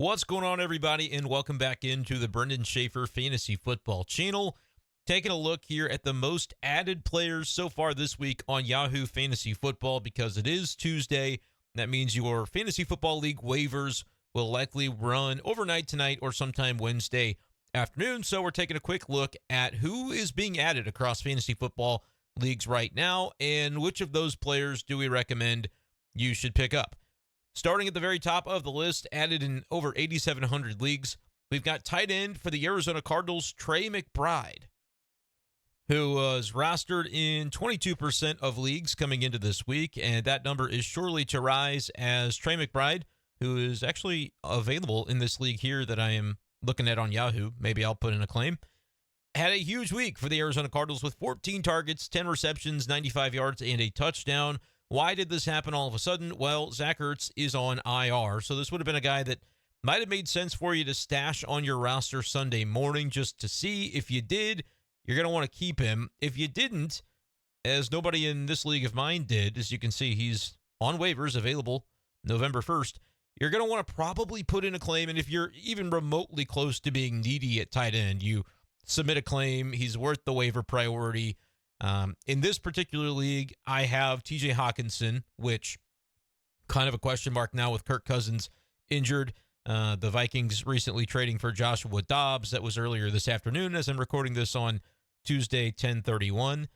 What's going on, everybody, and welcome back into the Brenden Schaefer Fantasy Football channel. Taking a look here at the most added players so far this week on Yahoo Fantasy Football because it is Tuesday. That means your Fantasy Football League waivers will likely run overnight tonight or sometime Wednesday afternoon. So we're taking a quick look at who is being added across Fantasy Football leagues right now and which of those players do we recommend you should pick up. Starting at the very top of the list, added in over 8,700 leagues, we've got tight end for the Arizona Cardinals, Trey McBride, who was rostered in 22% of leagues coming into this week, and that number is surely to rise as Trey McBride, who is actually available in this league here that I am looking at on Yahoo, maybe I'll put in a claim, had a huge week for the Arizona Cardinals with 14 targets, 10 receptions, 95 yards, and a touchdown. Why did this happen all of a sudden? Well, Zach Ertz is on IR, so this would have been a guy that might have made sense for you to stash on your roster Sunday morning just to see. If you did, you're going to want to keep him. If you didn't, as nobody in this league of mine did, as you can see, he's on waivers available November 1st, you're going to want to probably put in a claim, and if you're even remotely close to being needy at tight end, you submit a claim. He's worth the waiver priority. In this particular league, I have TJ Hawkinson, which kind of a question mark now with Kirk Cousins injured. The Vikings recently trading for Joshua Dobbs. That was earlier this afternoon as I'm recording this on Tuesday, 10/31.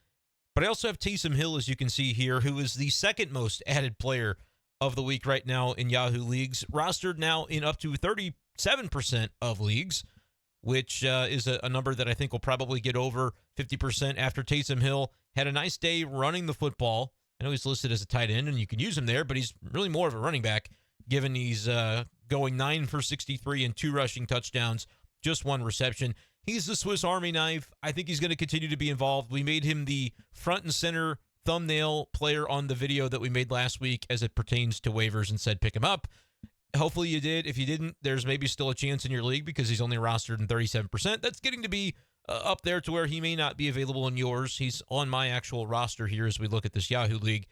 But I also have Taysom Hill, as you can see here, who is the second most added player of the week right now in Yahoo leagues, rostered now in up to 37% of leagues, which is a number that I think will probably get over 50% after Taysom Hill had a nice day running the football. I know he's listed as a tight end, and you can use him there, but he's really more of a running back, given he's going 9 for 63 and 2 rushing touchdowns, just 1 reception. He's the Swiss Army knife. I think he's going to continue to be involved. We made him the front and center thumbnail player on the video that we made last week as it pertains to waivers and said pick him up. Hopefully you did. If you didn't, there's maybe still a chance in your league because he's only rostered in 37%. That's getting to be up there to where he may not be available in yours. He's on my actual roster here as we look at this Yahoo league.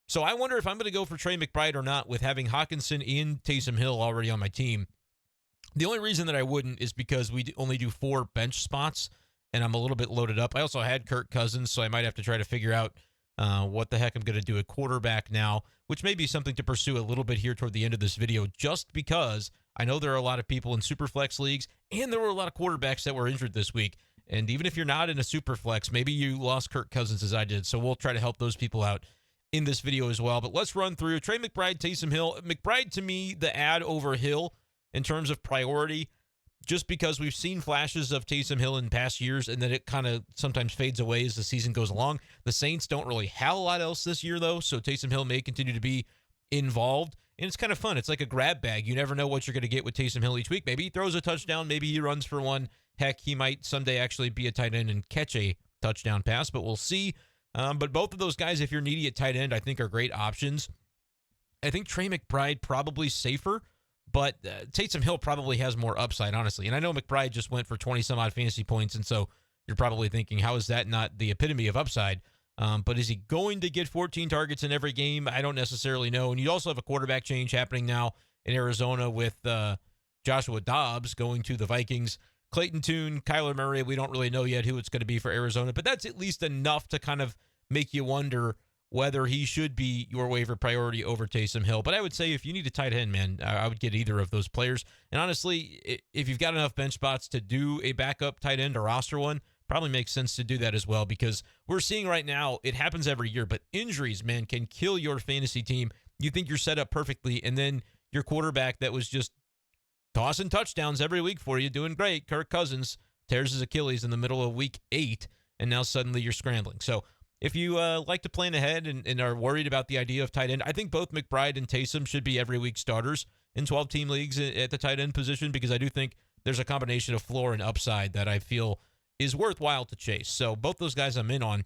So I wonder if I'm going to go for Trey McBride or not with having Hawkinson and Taysom Hill already on my team. The only reason that I wouldn't is because we only do 4 bench spots, and I'm a little bit loaded up. I also had Kirk Cousins, so I might have to try to figure out what the heck I'm going to do at quarterback now, which may be something to pursue a little bit here toward the end of this video, just because I know there are a lot of people in Superflex leagues, and there were a lot of quarterbacks that were injured this week. And even if you're not in a Superflex, maybe you lost Kirk Cousins as I did, so we'll try to help those people out in this video as well. But let's run through Trey McBride, Taysom Hill. McBride, to me, the ad over Hill in terms of priority, just because we've seen flashes of Taysom Hill in past years, and then it kind of sometimes fades away as the season goes along. The Saints don't really have a lot else this year, though, so Taysom Hill may continue to be involved, and it's kind of fun. It's like a grab bag. You never know what you're going to get with Taysom Hill each week. Maybe he throws a touchdown. Maybe he runs for one. Heck, he might someday actually be a tight end and catch a touchdown pass, but we'll see. But both of those guys, if you're needy at tight end, I think are great options. I think Trey McBride probably safer, but Taysom Hill probably has more upside, honestly. And I know McBride just went for 20-some-odd fantasy points, and so you're probably thinking, how is that not the epitome of upside? But is he going to get 14 targets in every game? I don't necessarily know. And you also have a quarterback change happening now in Arizona with Joshua Dobbs going to the Vikings. Clayton Tune, Kyler Murray, we don't really know yet who it's going to be for Arizona, but that's at least enough to kind of make you wonder whether he should be your waiver priority over Taysom Hill. But I would say if you need a tight end, man, I would get either of those players. And honestly, if you've got enough bench spots to do a backup tight end or roster one, probably makes sense to do that as well, because we're seeing right now, it happens every year, but injuries, man, can kill your fantasy team. You think you're set up perfectly, and then your quarterback that was just tossing touchdowns every week for you, doing great, Kirk Cousins, tears his Achilles in the middle of week 8, and now suddenly you're scrambling. So if you like to plan ahead and are worried about the idea of tight end, I think both McBride and Taysom should be every week starters in 12-team leagues at the tight end position, because I do think there's a combination of floor and upside that I feel is worthwhile to chase. So both those guys I'm in on.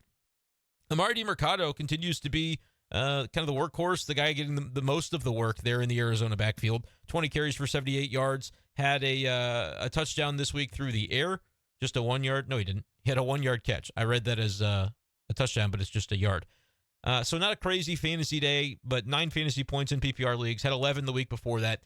Amari DiMercado continues to be kind of the workhorse, the guy getting the most of the work there in the Arizona backfield. 20 carries for 78 yards. Had a touchdown this week through the air. Just a 1 yard. No, he didn't. He had a 1 yard catch. I read that as a touchdown, but it's just a yard. So not a crazy fantasy day, but 9 fantasy points in PPR leagues. Had 11 the week before that.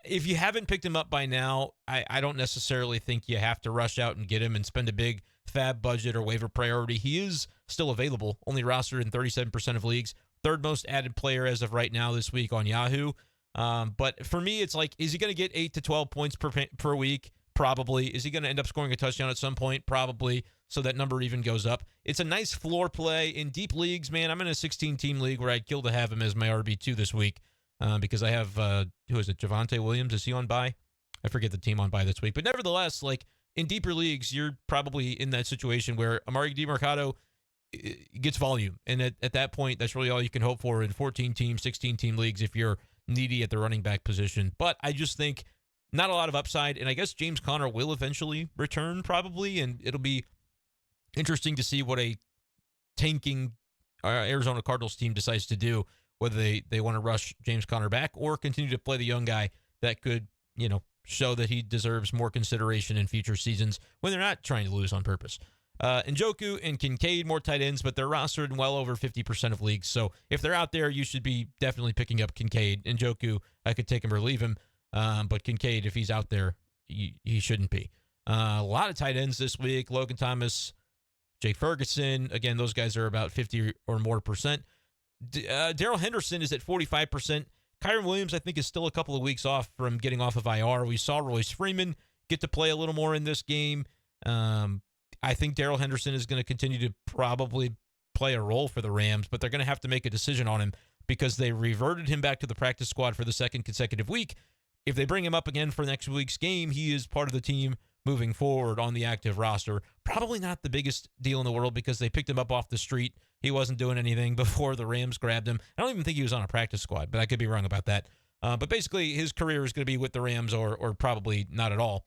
If you haven't picked him up by now, I don't necessarily think you have to rush out and get him and spend a big fab budget or waiver priority. He is still available, only rostered in 37% of leagues. Third most added player as of right now this week on Yahoo. But for me, it's like, is he going to get 8 to 12 points per week? Probably. Is he going to end up scoring a touchdown at some point? Probably. So that number even goes up. It's a nice floor play in deep leagues, man. I'm in a 16-team league where I'd kill to have him as my RB2 this week because I have, who is it, Javonte Williams? Is he on bye? I forget the team on bye this week. But nevertheless, like in deeper leagues, you're probably in that situation where Amari DiMercado gets volume. And at that point, that's really all you can hope for in 14-team, 16-team leagues if you're needy at the running back position. But I just think not a lot of upside. And I guess James Conner will eventually return probably. And it'll be interesting to see what a tanking Arizona Cardinals team decides to do, whether they want to rush James Conner back or continue to play the young guy that could, show that he deserves more consideration in future seasons when they're not trying to lose on purpose. Njoku and Kincaid, more tight ends, but they're rostered in well over 50% of leagues. So if they're out there, you should be definitely picking up Kincaid. Njoku, I could take him or leave him. But Kincaid, if he's out there, he shouldn't be. A lot of tight ends this week. Logan Thomas, Jake Ferguson. Again, those guys are about 50 or more percent. Darrell Henderson is at 45%. Kyron Williams, I think, is still a couple of weeks off from getting off of IR. We saw Royce Freeman get to play a little more in this game. I think Darrell Henderson is going to continue to probably play a role for the Rams, but they're going to have to make a decision on him because they reverted him back to the practice squad for the second consecutive week. If they bring him up again for next week's game, he is part of the team moving forward on the active roster. Probably not the biggest deal in the world because they picked him up off the street. He wasn't doing anything before the Rams grabbed him. I don't even think he was on a practice squad, but I could be wrong about that. But basically, his career is going to be with the Rams or probably not at all.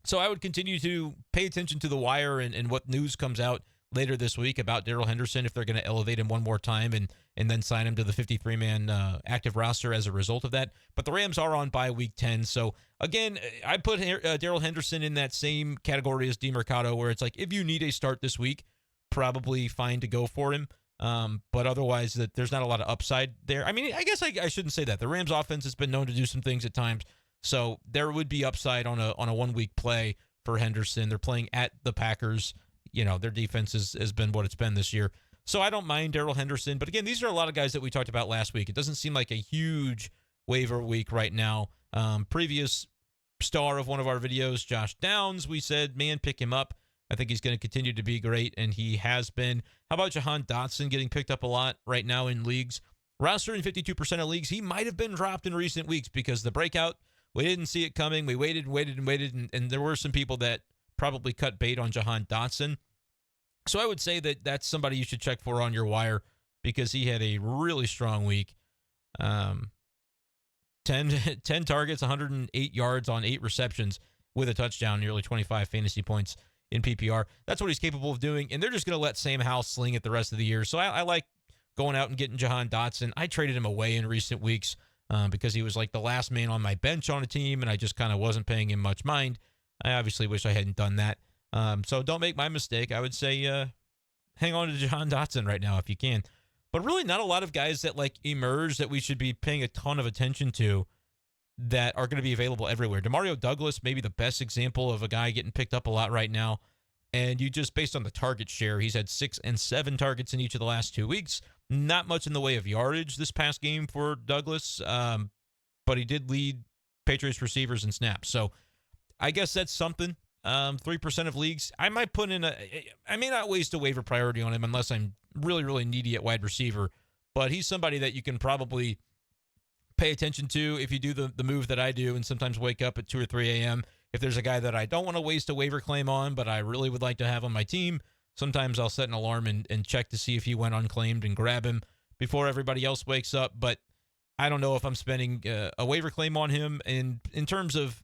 So I would continue to pay attention to the wire and what news comes out later this week about Darrell Henderson, if they're going to elevate him one more time and then sign him to the 53-man active roster as a result of that. But the Rams are on bye week 10. So, again, I put Darrell Henderson in that same category as DiMercado, where it's like, if you need a start this week, probably fine to go for him. But otherwise, there's not a lot of upside there. I mean, I guess I shouldn't say that. The Rams offense has been known to do some things at times. So there would be upside on a 1 week play for Henderson. They're playing at the Packers. Their defense has been what it's been this year. So I don't mind Darrell Henderson. But again, these are a lot of guys that we talked about last week. It doesn't seem like a huge waiver week right now. Previous star of one of our videos, Josh Downs, we said, man, pick him up. I think he's going to continue to be great, and he has been. How about Jahan Dotson getting picked up a lot right now in leagues? Rostered in 52% of leagues. He might have been dropped in recent weeks because the breakout, we didn't see it coming. We waited, and there were some people that probably cut bait on Jahan Dotson. So I would say that that's somebody you should check for on your wire because he had a really strong week. 10 targets, 108 yards on 8 receptions with a touchdown, nearly 25 fantasy points in PPR. That's what he's capable of doing, and they're just going to let Sam Howell sling it the rest of the year. So I like going out and getting Jahan Dotson. I traded him away in recent weeks because he was like the last man on my bench on a team, and I just kind of wasn't paying him much mind. I obviously wish I hadn't done that. So don't make my mistake. I would say hang on to Jahan Dotson right now if you can. But really not a lot of guys that like emerge that we should be paying a ton of attention to that are going to be available everywhere. Demario Douglas may be the best example of a guy getting picked up a lot right now. And you just, based on the target share, he's had 6 and 7 targets in each of the last 2 weeks. Not much in the way of yardage this past game for Douglas, but he did lead Patriots receivers in snaps. So I guess that's something. 3% of leagues. I might put in I may not waste a waiver priority on him unless I'm really, really needy at wide receiver. But he's somebody that you can probably pay attention to if you do the move that I do and sometimes wake up at 2 or 3 a.m. If there's a guy that I don't want to waste a waiver claim on, but I really would like to have on my team, sometimes I'll set an alarm and check to see if he went unclaimed and grab him before everybody else wakes up. But I don't know if I'm spending a waiver claim on him. And in terms of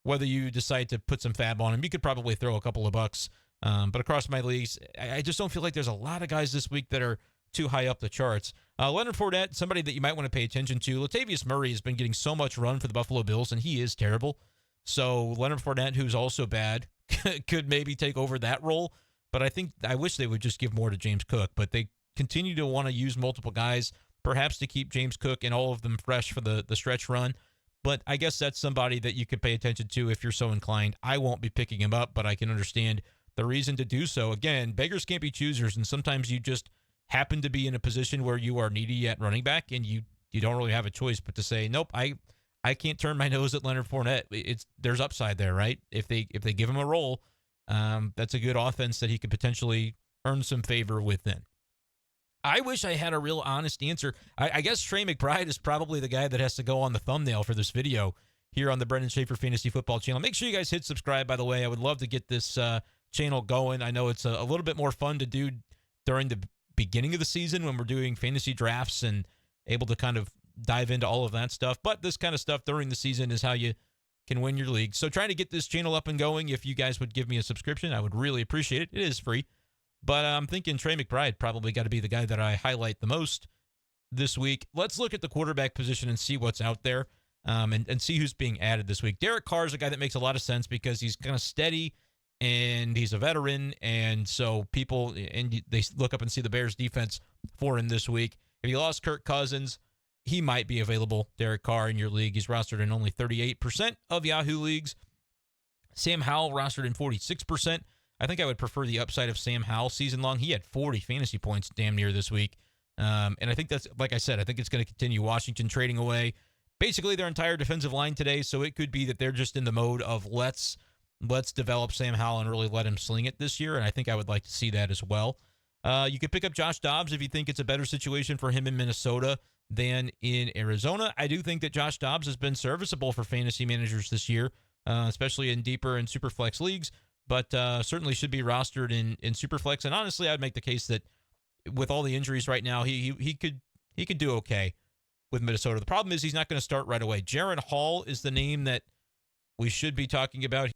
whether you decide to put some fab on him, you could probably throw a couple of bucks. But across my leagues, I just don't feel like there's a lot of guys this week that are too high up the charts. Leonard Fournette, somebody that you might want to pay attention to. Latavius Murray has been getting so much run for the Buffalo Bills, and he is terrible. So Leonard Fournette, who's also bad, could maybe take over that role. But I wish they would just give more to James Cook. But they continue to want to use multiple guys, perhaps to keep James Cook and all of them fresh for the stretch run. But I guess that's somebody that you could pay attention to if you're so inclined. I won't be picking him up, but I can understand the reason to do so. Again, beggars can't be choosers, and sometimes you just happen to be in a position where you are needy at running back, and you don't really have a choice but to say, nope, I can't turn my nose at Leonard Fournette. There's upside there, right? If they give him a role, that's a good offense that he could potentially earn some favor within. I wish I had a real honest answer. I guess Trey McBride is probably the guy that has to go on the thumbnail for this video here on the Brenden Schaefer Fantasy Football channel. Make sure you guys hit subscribe, by the way. I would love to get this channel going. I know it's a little bit more fun to do during the beginning of the season when we're doing fantasy drafts and able to kind of dive into all of that stuff. But this kind of stuff during the season is how you can win your league. So trying to get this channel up and going. If you guys would give me a subscription, I would really appreciate it. It is free. But I'm thinking Trey McBride probably got to be the guy that I highlight the most this week. Let's look at the quarterback position and see what's out there and see who's being added this week. Derek Carr is a guy that makes a lot of sense because he's kind of steady and he's a veteran. And so people, and they look up and see the Bears defense for him this week. If you lost Kirk Cousins, he might be available, Derek Carr, in your league. He's rostered in only 38% of Yahoo leagues. Sam Howell rostered in 46%. I think I would prefer the upside of Sam Howell season long. He had 40 fantasy points damn near this week. And I think that's, like I said, I think it's going to continue. Washington trading away basically their entire defensive line today. So it could be that they're just in the mode of let's develop Sam Howell and really let him sling it this year. And I think I would like to see that as well. You could pick up Josh Dobbs if you think it's a better situation for him in Minnesota than in Arizona. I do think that Josh Dobbs has been serviceable for fantasy managers this year, especially in deeper and Superflex leagues. But certainly should be rostered in Superflex. And honestly, I'd make the case that with all the injuries right now, he could do okay with Minnesota. The problem is he's not going to start right away. Jaron Hall is the name that we should be talking about